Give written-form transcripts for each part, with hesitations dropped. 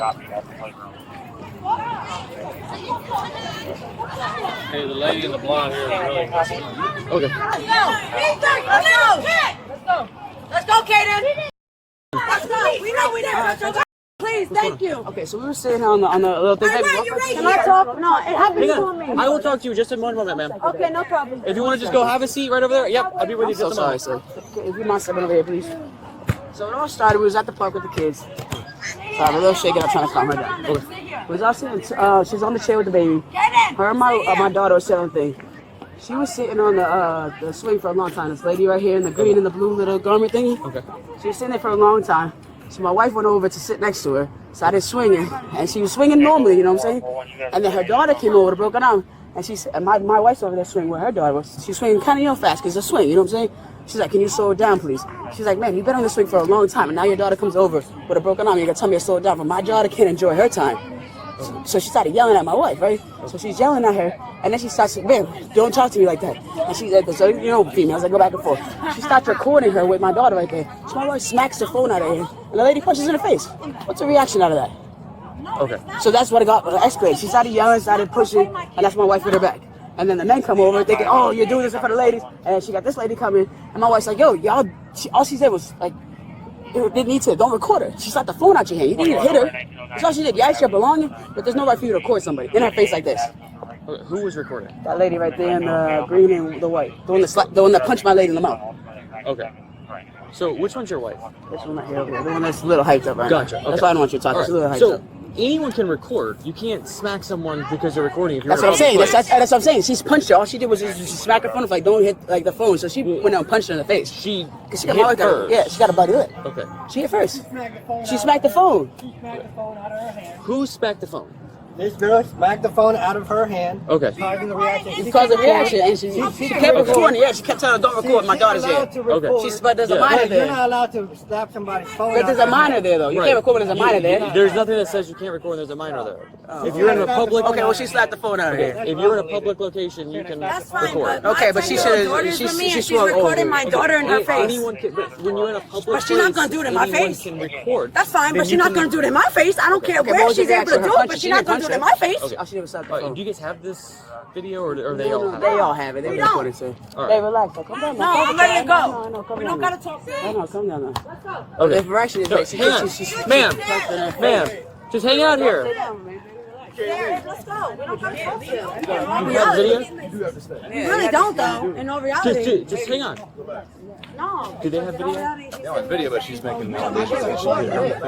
Hey, the lady in the blonde here is really messing up. Okay. Let's go, Kaden. Let's go. We know we did. Please, thank you. Okay, so we were sitting on the little thing. Can I talk? No, it happened to me. I will talk to you just in one moment, ma'am. Okay, no problem. If you want to just go have a seat right over there, yep, I'll be with you just a moment. Sorry, sir. Okay, if you mind stepping over here, please. So it all started, we was at the park with the kids. So I'm a little shaken up trying to calm her down. Okay. We was all sitting, she's on the chair with the baby. Her and my daughter was sitting on the thing. She was sitting on the swing for a long time. This lady right here in the green and the blue little garment thingy. Okay. She was sitting there for a long time. So my wife went over to sit next to her, started swinging, and she was swinging normally, you know what I'm saying? And then her daughter came over to broke her arm, and she said, my wife's over there swinging where her daughter was. She's swinging kind of, fast, because it's a swing, you know what I'm saying? She's like, can you slow it down, please? She's like, man, you've been on the swing for a long time, and now your daughter comes over with a broken arm, you're going to tell me to slow it down, but my daughter can't enjoy her time. So she started yelling at my wife, right? So she's yelling at her, and then she starts, man, don't talk to me like that. And she's like, so you know, females, I go back and forth. She starts recording her with my daughter right there. So my wife smacks the phone out of her, and the lady punches in her face. What's the reaction out of that? Okay. So that's what it got escalated. She started yelling, started pushing, and that's my wife with her back. And then the men come over thinking, oh, you're doing this in front of ladies. And she got this lady coming, and my wife's like, yo, y'all, all she said was like, didn't need to, don't record her. She slapped the phone out your hand. You didn't need to hit her. That's all she did. You asked your belonging, but there's no right for you to record somebody in her face like this. Who was recording? That lady right there in the green and the white. The one that punched my lady in the mouth. Okay. So which one's your wife? This one right here. The one that's a little hyped up right Gotcha. now. Okay. That's why I don't want you to talk. It's a little hyped up. Anyone can record. You can't smack someone because they're recording. If you're That's what I'm saying. That's what I'm saying. She's punched her. All she did was just smack her phone. Like, don't hit like the phone. So she went out and punched her in the face. She got first. Yeah, she got a bloody lip. Okay. She hit first. She smacked the phone. She smacked the phone out of her hand. Who smacked the phone? This girl smacked the phone out of her hand. Okay. Causing the reaction. It caused a reaction, and she kept recording. Yeah, she kept telling her, don't record my daughter's here. Okay. But there's a minor there. You're not allowed to slap somebody's phone. But there's a minor there, though. You can't record when there's a minor there. There's nothing that says you can't record when there's a minor there. If you're in a public... Okay, well, she slapped the phone out of here. If you're in a public location, you can record. Okay, but she should have... She's recording my daughter in her face. Anyone can... When you're in a public But she's not going to do it in my face. Anyone can record. That's fine, but she's not going to do it in my face. I don't care where she's able to do it, but she's not going to do it in my face. She never slapped the phone. Do you guys have this video, or they all have it? They all have it. They recorded it. Hey, relax. Come down. No, I'm ready to go. No, We don't got to talk. No, come down now. Let's go. Okay. The correction is that Ma'am, just hang out here. Let's go. We don't got to talk to you. You have video? We really don't, though, in all reality. Just hang on. No. Do they have video? They don't have video, but she's making allegations that she did everything.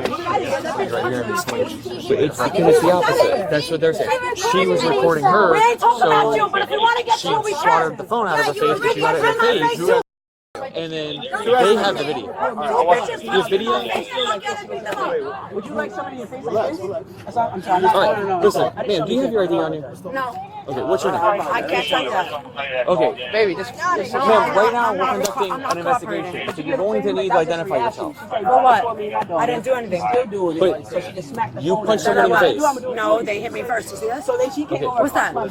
Right here in this link. But it's the opposite. That's what they're saying. She was recording her, We ain't talking about you, but if we want to get she to it, we swatted can. the phone out of her face, but she got it in her face. And then they have the video. This video? Would you like somebody in your face like this? I'm trying. All right, listen, ma'am, do you have your ID on you? No. Okay, what's your name? I can't tell you that. Okay, Baby, just ma'am, right now we're conducting an investigation, so you're going to need to identify yourself. For what? I didn't do anything. But you punched someone in the face. No, they hit me first. You see that? So she Okay. What's that? They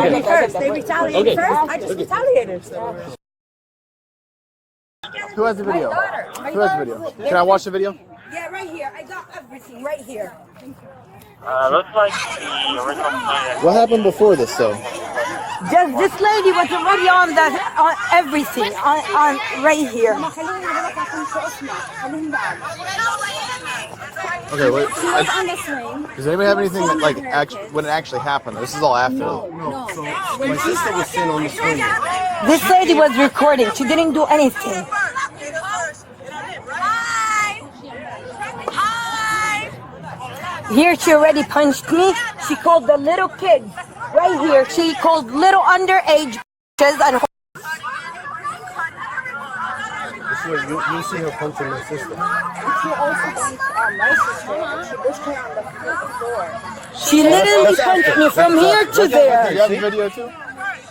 hit me first. They retaliated first. I just retaliated. Who has the video? Who has the video? Can I watch the video? Yeah, right here. I got everything right here. Looks like the original plan. What happened before this, though? Just this lady was already on that, on everything, on right here. Okay, wait. On the swing. Does anybody have anything that, like, when it actually happened? This is all after. No. So my sister was sitting on the swing. This lady was recording. She didn't do anything. Here she already punched me. She called the little kids right here. She called little underage and You see her punching my sister. she also punched my sister. She pushed her on the floor. She literally punched me from here to Do there. you have the video, too?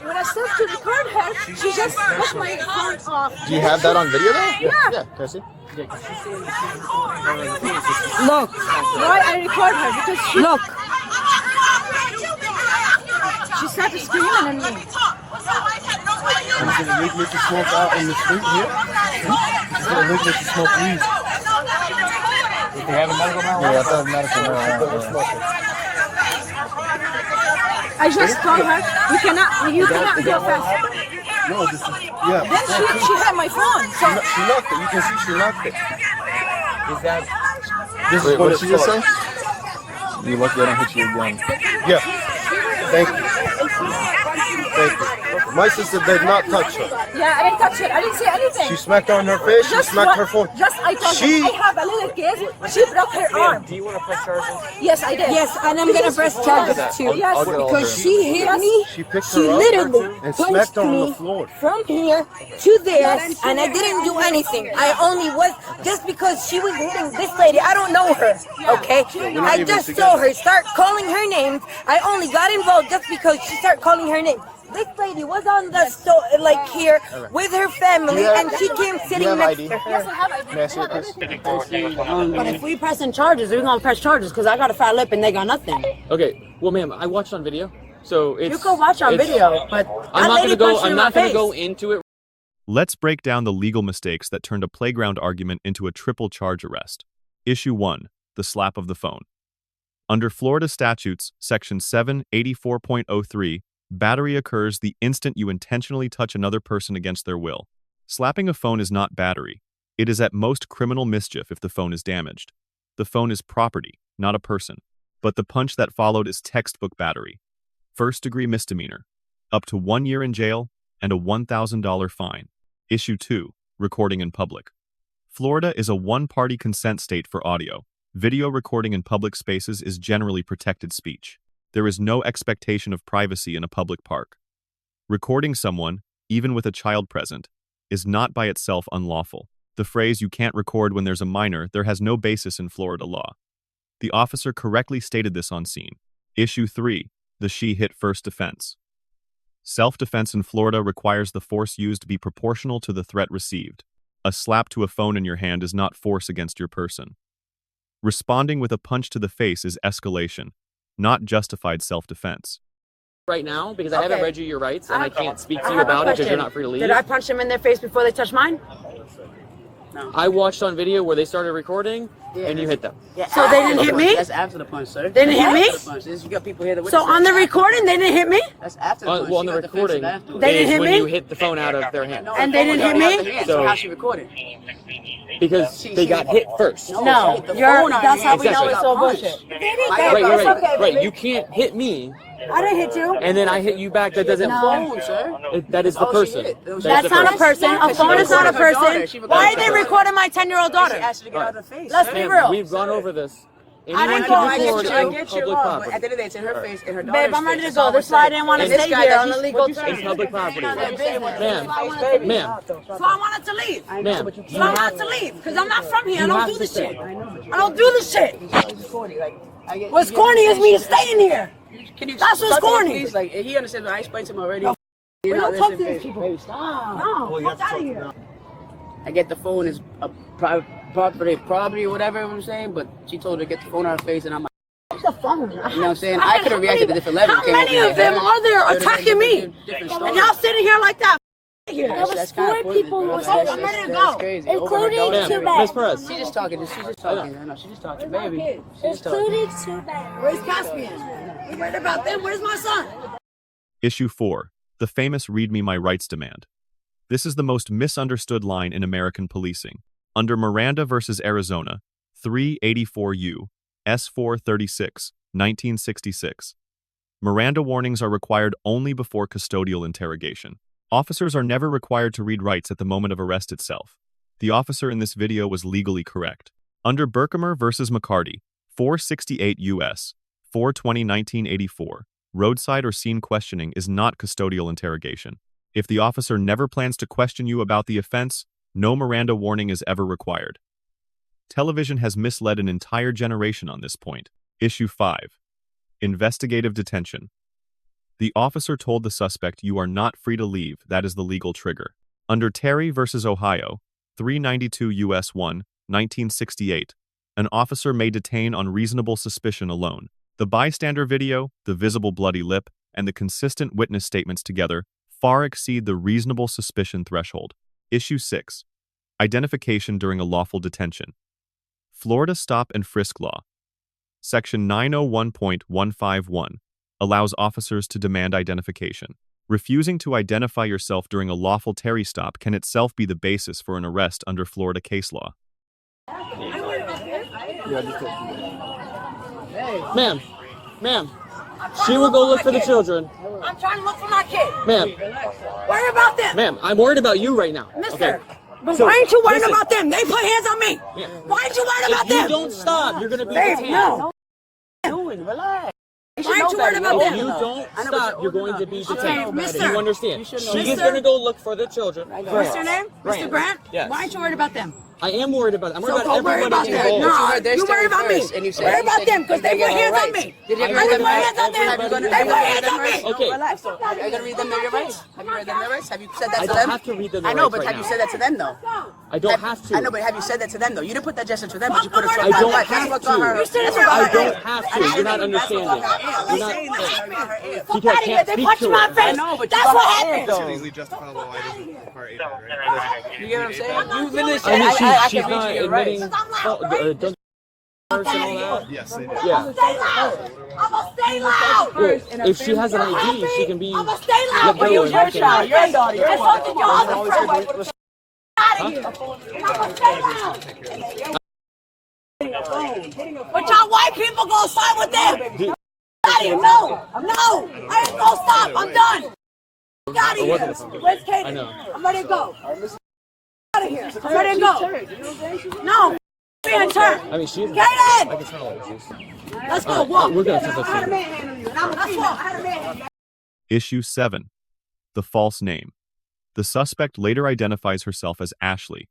When I started to record her, she just pushed my phone off. Do you have that on video, though? Yeah. Yeah, can I see? Look. Why I record her? Because she... Look. She started screaming at me. Is it illegal to smoke out in the street here? Is it illegal to smoke weed? They have a medical marijuana? Yeah, I thought medical marijuana. I just told her you cannot go fast. No, this is, yeah. Then she had my phone. So She knocked it. You can see she knocked it. Is that... This Wait, is what what did it she just say? starts. You lucky I don't hit you again. Yeah. Thank you. Thank you. My sister did not touch her. yeah, I didn't touch it. I didn't say anything. She smacked her on her face. She smacked her phone. Just I told She- her I have a little kid. She broke her arm. Do you want to press charges? Yes, I did. Yes, and I'm gonna press charges too. Yes, I'll get all Because her. she hit me, She picked she her up literally and punched smacked her on the me floor. from here to there, and I didn't do anything. I only was, just because she was hitting this lady, I don't know her, okay? I just saw her start calling her names. I only got involved just because she started calling her name. This lady was on the like here with her family, and she came sitting next to her. yes, I have. I May I see it, please? But if we pressing charges, we're gonna press charges because I got a fat lip and they got nothing. Okay, well, ma'am, I watched on video, so it's... You can watch on it's- video, but I'm not lady gonna go. punched you I'm in not my gonna go face. into it. Let's break down the legal mistakes that turned a playground argument into a triple charge arrest. Issue 1. The slap of the phone. Under Florida statutes, Section 784.03, battery occurs the instant you intentionally touch another person against their will. Slapping a phone is not battery. It is at most criminal mischief if the phone is damaged. The phone is property, not a person. But the punch that followed is textbook battery. First-degree misdemeanor. Up to 1 year in jail and a $1,000 fine. Issue 2. Recording in public. Florida is a one-party consent state for audio. Video recording in public spaces is generally protected speech. There is no expectation of privacy in a public park. Recording someone, even with a child present, is not by itself unlawful. The phrase "you can't record when there's a minor" there has no basis in Florida law. The officer correctly stated this on scene. Issue 3. The she hit first defense. Self-defense in Florida requires the force used to be proportional to the threat received. A slap to a phone in your hand is not force against your person. Responding with a punch to the face is escalation, not justified self-defense. Right now, because I haven't Okay. read you your rights, and I can't speak to I you have a about it because you're question. not free to leave. Did I punch them in their face before they touched mine? I watched on video where they started recording, and you hit them. So they didn't hit me? That's after the punch, sir. They didn't hit me? After the punch. This, you got people here that So on the recording, they didn't hit me? That's after the punch. Well, on the She got recording, defensive afterwards. They didn't is hit when me? you hit the phone out of their hand. And they didn't hit me? So So- how she recorded? Because they got hit first. No, hit the you're, phone out that's of how your we hand. know Exactly. it's all Punch. bullshit. Right. You can't hit me, I didn't hit you. and then I hit you back. That doesn't. Phone, sir. That is the Oh, she person. hit. It was- That is That's the not a person. A phone is not a person. Why are they recording my 10-year-old She daughter? asked you to get out of the face. Let's sir. be Ma'am, real. we've gone over this. I Anyone didn't can go- I record get you. I in get you, public but property. at the end of the day, it's in her face, in her daughter's Babe, I'm ready face. to That's all go. This is why I didn't want to And this stay guy here that on he's- illegal what you terms. In public property. Ma'am, Ma'am, so I wanted to leave. ma'am, So I wanted to leave because I'm not from here. I You don't have do to this stay. shit. I don't do this shit. It's corny. Like, What's corny is me staying here. Can you That's what's talk to him, corny. please? Like, he understands. I explained to him already. We You're not don't talk to listening, these babe. people. Baby, stop. No, get out of here. I get the phone is a private property or whatever I'm saying, but she told her to get the phone out of her face, and I'm like, What's the phone? you know what I'm saying? I could have reacted to different level. How many of them are there attacking me? Different And y'all sitting here like that. Here. That's kind of people who said I'm ready to go. crazy. Including ma'am, Miss Perez. She's just talking. She's just talking. I know. She's just talking, baby. She's just talking. Including two bad. Where's Caspian? You worried about them? Where's my son? Issue 4. The famous "Read Me My Rights" demand. This is the most misunderstood line in American policing. Under Miranda versus Arizona, 384 U. S. 436, 1966. Miranda warnings are required only before custodial interrogation. Officers are never required to read rights at the moment of arrest itself. The officer in this video was legally correct. Under Berkemer versus McCarty, 468 U.S. 420 1984, roadside or scene questioning is not custodial interrogation. If the officer never plans to question you about the offense, no Miranda warning is ever required. Television has misled an entire generation on this point. Issue 5. Investigative detention. The officer told the suspect you are not free to leave, that is the legal trigger. Under Terry versus Ohio, 392 U.S. 1, 1968, an officer may detain on reasonable suspicion alone. The bystander video, the visible bloody lip, and the consistent witness statements together far exceed the reasonable suspicion threshold. Issue 6. Identification during a lawful detention. Florida Stop and Frisk Law. Section 901.151 allows officers to demand identification. Refusing to identify yourself during a lawful Terry stop can itself be the basis for an arrest under Florida case law. Ma'am, she will go look for the children. I'm trying to look for my kid. Ma'am, Worry about them. ma'am, I'm worried about you right now. Mister. Okay. But So, why ain't you worried listen. about them? They put hands on me. Why ain't you worried about If you them? don't stop, you're gonna be Babe, detained. no. Relax. Why ain't you worried about If them? you don't stop, you're going to be Okay, detained. mister. You understand? She is Mister. gonna go look for the children. What's your name? Mr. Grant? Yes. Why ain't you worried about them? I am worried about. I'm worried So about go worry about everybody them. involved. No, you worry about me. Worry about them because they put hands on me. Did you ever I read put them hands on them. Have you gone- They have you put read hands them on me. rights? Okay. Relax. Are you gonna read them their rights? Have you read them their rights? Have you said that I to don't them? have to read them I their know, rights but right have you now. said that to them though? I don't have to. I know, but have you said that to them though? You didn't put that gesture to them, but you put it to I her. don't That's have what's to. on her. You said That's it what's on I her don't ear. have to. You're not understanding. You're not. She Fuck out of here. They punched my face. I know, but That's you what got her happened. though. Easily justifiable items require 8 hours, right? You get what I'm saying? You literally I said mean, I she's can not read your rights. admitting drug and all that. Yes, they did. Yeah. Stay loud. I'm gonna stay loud. Well, if she has an ID, she can be. I'm gonna stay loud. let go Use and your we can- child, your daughter, your That's one. something your other friend. Out of here. And I'm gonna stay loud. But y'all white people gonna side with them. Out of here. No. I ain't gonna stop. I'm done. Out of here. Where's Katie? I know. I'm ready to go. Out of here. I'm ready to go. No. Be in turn. I mean, she's. Kaden! I can tell her. She's. Let's go. Walk. We're gonna set this I had a up. manhandle you. Let's walk. I had a manhandle. Issue 7. The false name. The suspect later identifies herself as Ashley.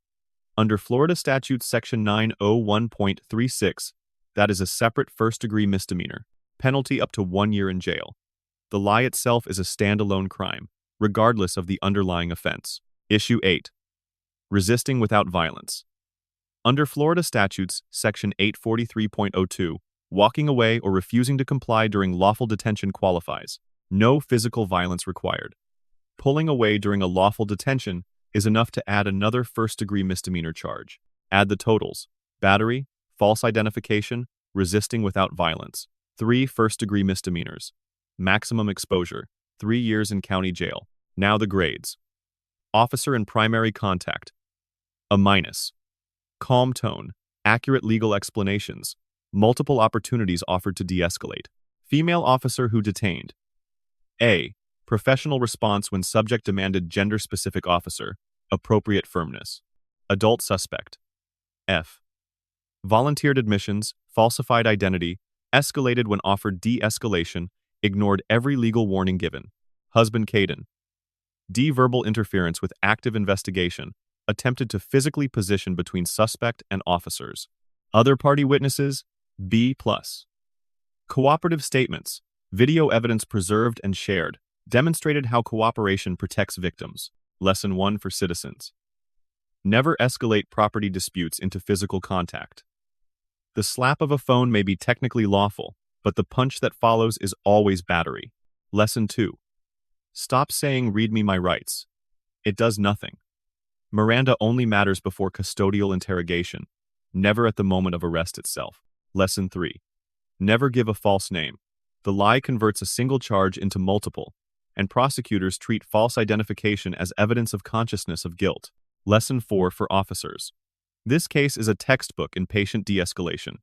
Under Florida Statute Section 901.36, that is a separate first-degree misdemeanor, penalty up to 1 year in jail. The lie itself is a standalone crime, regardless of the underlying offense. Issue 8. Resisting without violence. Under Florida Statutes Section 843.02, walking away or refusing to comply during lawful detention qualifies. No physical violence required. Pulling away during a lawful detention is enough to add another first-degree misdemeanor charge. Add the totals: battery, false identification, resisting without violence. 3 first-degree misdemeanors. Maximum exposure: 3 years in county jail. Now the grades. Officer in primary contact: A-. Calm tone, accurate legal explanations, multiple opportunities offered to de-escalate. Female officer who detained: A. Professional response when subject demanded gender-specific officer, appropriate firmness. Adult suspect: F. Volunteered admissions, falsified identity, escalated when offered de-escalation, ignored every legal warning given. Husband Caden: D. Verbal interference with active investigation, attempted to physically position between suspect and officers. Other party witnesses: B+. Cooperative statements, video evidence preserved and shared, demonstrated how cooperation protects victims. Lesson 1 for citizens. Never escalate property disputes into physical contact. The slap of a phone may be technically lawful, but the punch that follows is always battery. Lesson 2. Stop saying "read me my rights." It does nothing. Miranda only matters before custodial interrogation, never at the moment of arrest itself. Lesson 3. Never give a false name. The lie converts a single charge into multiple, and prosecutors treat false identification as evidence of consciousness of guilt. Lesson 4 for officers. This case is a textbook in patient de-escalation.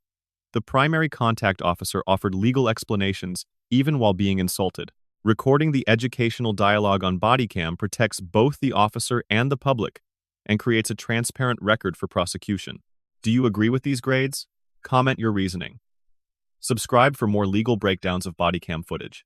The primary contact officer offered legal explanations even while being insulted. Recording the educational dialogue on Bodycam protects both the officer and the public and creates a transparent record for prosecution. Do you agree with these grades? Comment your reasoning. Subscribe for more legal breakdowns of Bodycam footage.